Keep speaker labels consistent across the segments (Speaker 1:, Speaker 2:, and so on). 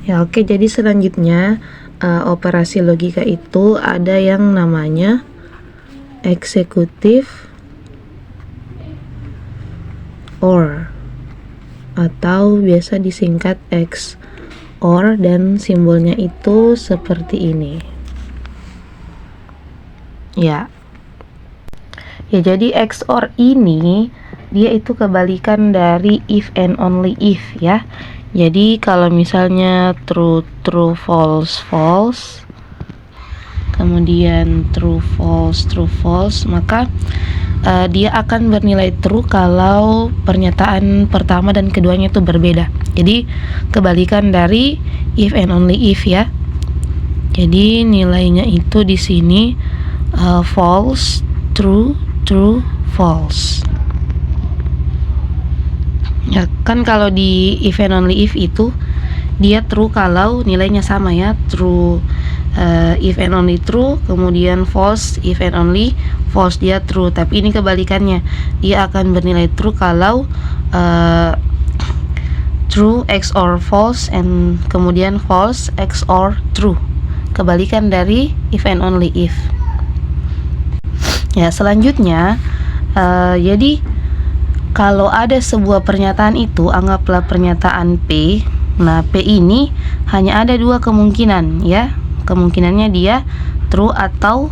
Speaker 1: Ya, oke, jadi selanjutnya operasi logika itu ada yang namanya eksekutif OR atau biasa disingkat XOR, dan simbolnya itu seperti ini. Ya. Ya, jadi XOR ini dia itu kebalikan dari if and only if ya. Jadi kalau misalnya true true false false, kemudian true false, maka dia akan bernilai true kalau pernyataan pertama dan keduanya itu berbeda. Jadi kebalikan dari if and only if ya. Jadi nilainya itu di sini false, true, true, false. Ya kan, kalau di if and only if itu dia true kalau nilainya sama ya, true if and only true, kemudian false if and only false, dia true. Tapi ini kebalikannya, dia akan bernilai true kalau true XOR false, and kemudian false XOR true, kebalikan dari if and only if. Ya, selanjutnya jadi kalau ada sebuah pernyataan itu, anggaplah pernyataan P. Nah, P ini hanya ada dua kemungkinan ya. Kemungkinannya dia true atau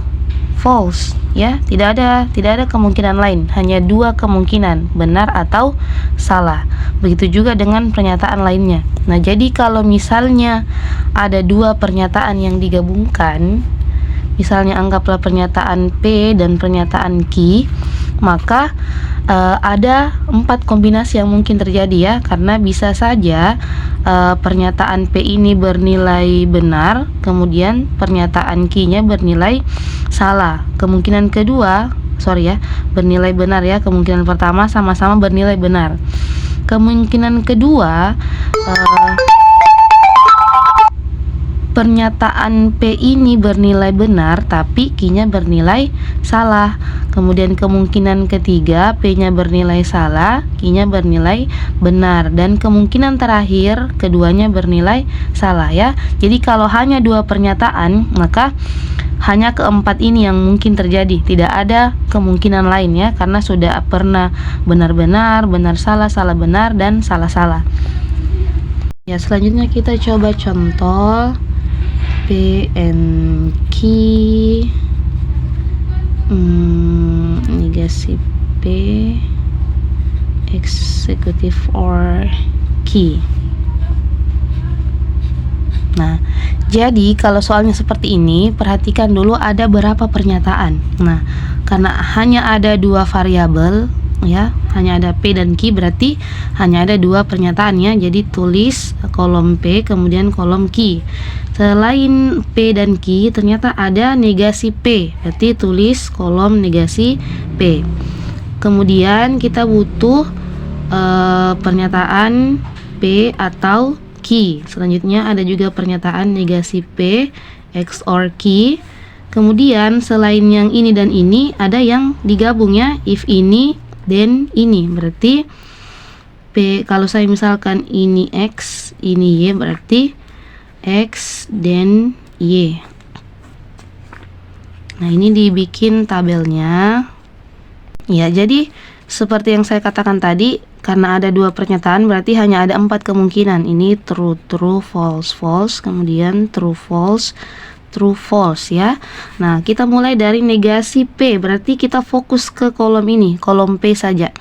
Speaker 1: false ya. Tidak ada kemungkinan lain, hanya dua kemungkinan, benar atau salah. Begitu juga dengan pernyataan lainnya. Nah, jadi kalau misalnya ada dua pernyataan yang digabungkan, misalnya anggaplah pernyataan P dan pernyataan Q, maka ada 4 kombinasi yang mungkin terjadi ya, karena bisa saja pernyataan P ini bernilai benar, kemudian pernyataan Q-nya bernilai salah. Kemungkinan kedua, bernilai benar ya. Kemungkinan pertama sama-sama bernilai benar. Kemungkinan kedua, pernyataan P ini bernilai benar tapi Q-nya bernilai salah. Kemudian kemungkinan ketiga, P-nya bernilai salah, Q-nya bernilai benar. Dan kemungkinan terakhir, keduanya bernilai salah ya. Jadi kalau hanya dua pernyataan, maka hanya keempat ini yang mungkin terjadi. Tidak ada kemungkinan lain ya, karena sudah pernah benar-benar, benar salah, salah benar, dan salah-salah. Ya, selanjutnya kita coba contoh P and Q, negasi P, eksekutif OR Q. Nah, jadi kalau soalnya seperti ini, perhatikan dulu ada berapa pernyataan. Nah, karena hanya ada dua variabel ya, hanya ada P dan Q, berarti hanya ada dua pernyataan ya. Jadi tulis kolom P kemudian kolom Q. Selain P dan Q ternyata ada negasi P, berarti tulis kolom negasi P. Kemudian kita butuh pernyataan P atau Q. Selanjutnya ada juga pernyataan negasi P XOR Q. Kemudian selain yang ini dan ini ada yang digabung ya, if ini dan ini. Berarti P, kalau saya misalkan ini X, ini Y, berarti X dan Y. Nah, ini dibikin tabelnya. Ya, jadi seperti yang saya katakan tadi, karena ada dua pernyataan berarti hanya ada 4 kemungkinan. Ini true, true, false, false, kemudian true, false, true, false ya. Nah, kita mulai dari negasi P, berarti kita fokus ke kolom ini, kolom P saja.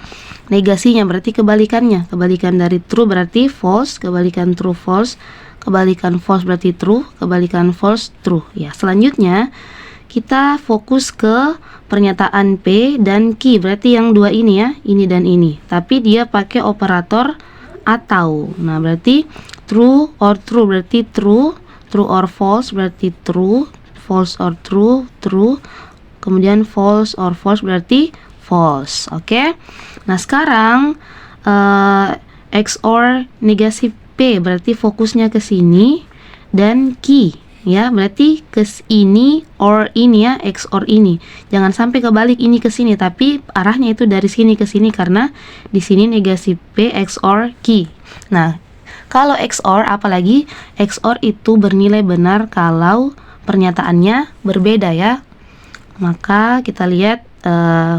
Speaker 1: Negasinya berarti kebalikannya. Kebalikan dari true berarti false, kebalikan true false, kebalikan false berarti true, kebalikan false true ya. Selanjutnya kita fokus ke pernyataan P dan Q, berarti yang dua ini ya, ini dan ini. Tapi dia pakai operator atau. Nah, berarti true or true berarti true, true or false berarti true, false or true, true. Kemudian false or false berarti false. Oke. Nah, sekarang XOR negasi P berarti fokusnya ke sini, dan Q ya, berarti ke ini or ini ya, XOR ini. Jangan sampai kebalik ini ke sini, tapi arahnya itu dari sini ke sini karena di sini negasi P XOR Q. Nah, Kalau XOR, apalagi XOR itu bernilai benar kalau pernyataannya berbeda ya. Maka kita lihat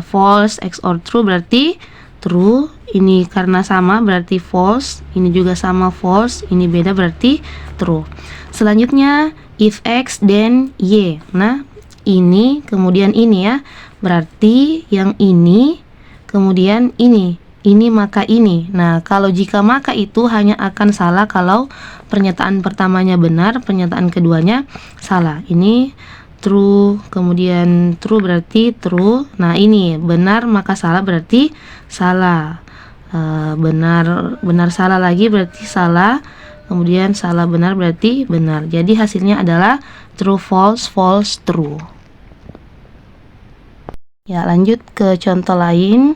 Speaker 1: false XOR true berarti true. Ini karena sama berarti false. Ini juga sama false. Ini beda berarti true. Selanjutnya if X then Y. Nah, ini kemudian ini ya. Berarti yang ini kemudian ini maka ini. Nah, kalau jika maka itu hanya akan salah kalau pernyataan pertamanya benar, pernyataan keduanya salah. Ini true, kemudian true berarti true. Nah, ini benar maka salah berarti salah. Benar salah lagi berarti salah. Kemudian salah benar berarti benar. Jadi hasilnya adalah true false false true. Ya, lanjut ke contoh lain.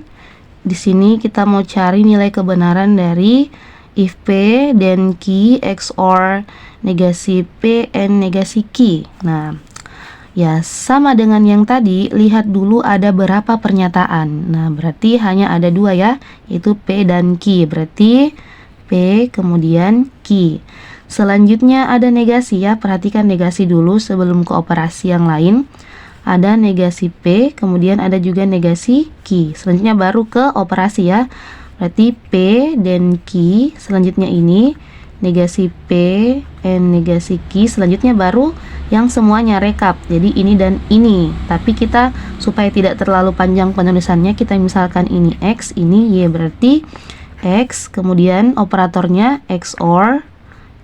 Speaker 1: Di sini kita mau cari nilai kebenaran dari if P dan Q XOR negasi P and negasi Q. Nah, ya sama dengan yang tadi, lihat dulu ada berapa pernyataan. Nah, berarti hanya ada dua ya, yaitu P dan Q. Berarti P kemudian Q. Selanjutnya ada negasi ya, perhatikan negasi dulu sebelum ke operasi yang lain. Ada negasi P, kemudian ada juga negasi Q. Selanjutnya baru ke operasi ya. Berarti P dan Q, selanjutnya ini negasi P and negasi Q. Selanjutnya baru yang semuanya rekap. Jadi ini dan ini. Tapi kita supaya tidak terlalu panjang penulisannya, kita misalkan ini X, ini Y. Berarti X, kemudian operatornya XOR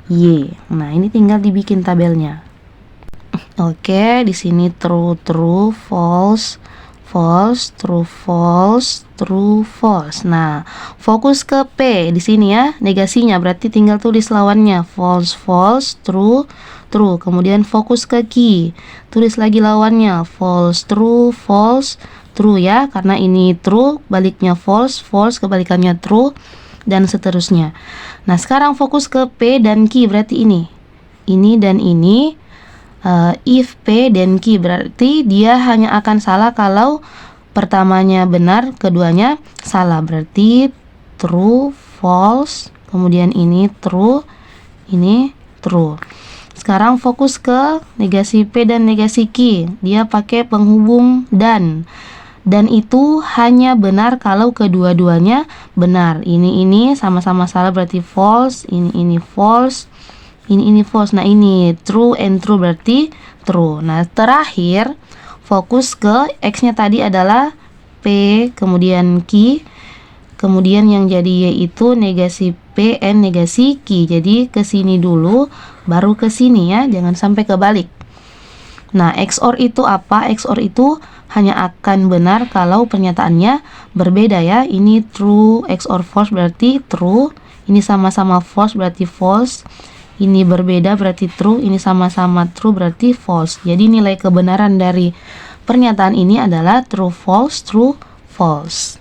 Speaker 1: Y. Nah, ini tinggal dibikin tabelnya. Oke, di sini true true, false false, true false, true false. Nah, fokus ke P di sini ya, negasinya berarti tinggal tulis lawannya false false, true true. Kemudian fokus ke Q, tulis lagi lawannya false true false true ya, karena ini true baliknya false, false kebalikannya true, dan seterusnya. Nah, sekarang fokus ke P dan Q berarti ini dan ini. If P dan Q berarti dia hanya akan salah kalau pertamanya benar, keduanya salah. Berarti true, false, kemudian ini true, ini true. Sekarang fokus ke negasi P dan negasi Q. Dia pakai penghubung dan itu hanya benar kalau kedua-duanya benar. Ini sama-sama salah berarti false, ini false, ini false. Nah, ini true and true berarti true. Nah, terakhir fokus ke X-nya tadi adalah P kemudian Q, kemudian yang jadi Y itu negasi P and negasi Q. Jadi ke sini dulu baru ke sini ya, jangan sampai kebalik. Nah, XOR itu apa? XOR itu hanya akan benar kalau pernyataannya berbeda ya. Ini true XOR false berarti true, ini sama-sama false berarti false. Ini berbeda berarti true, ini sama-sama true berarti false. Jadi nilai kebenaran dari pernyataan ini adalah true false, true false.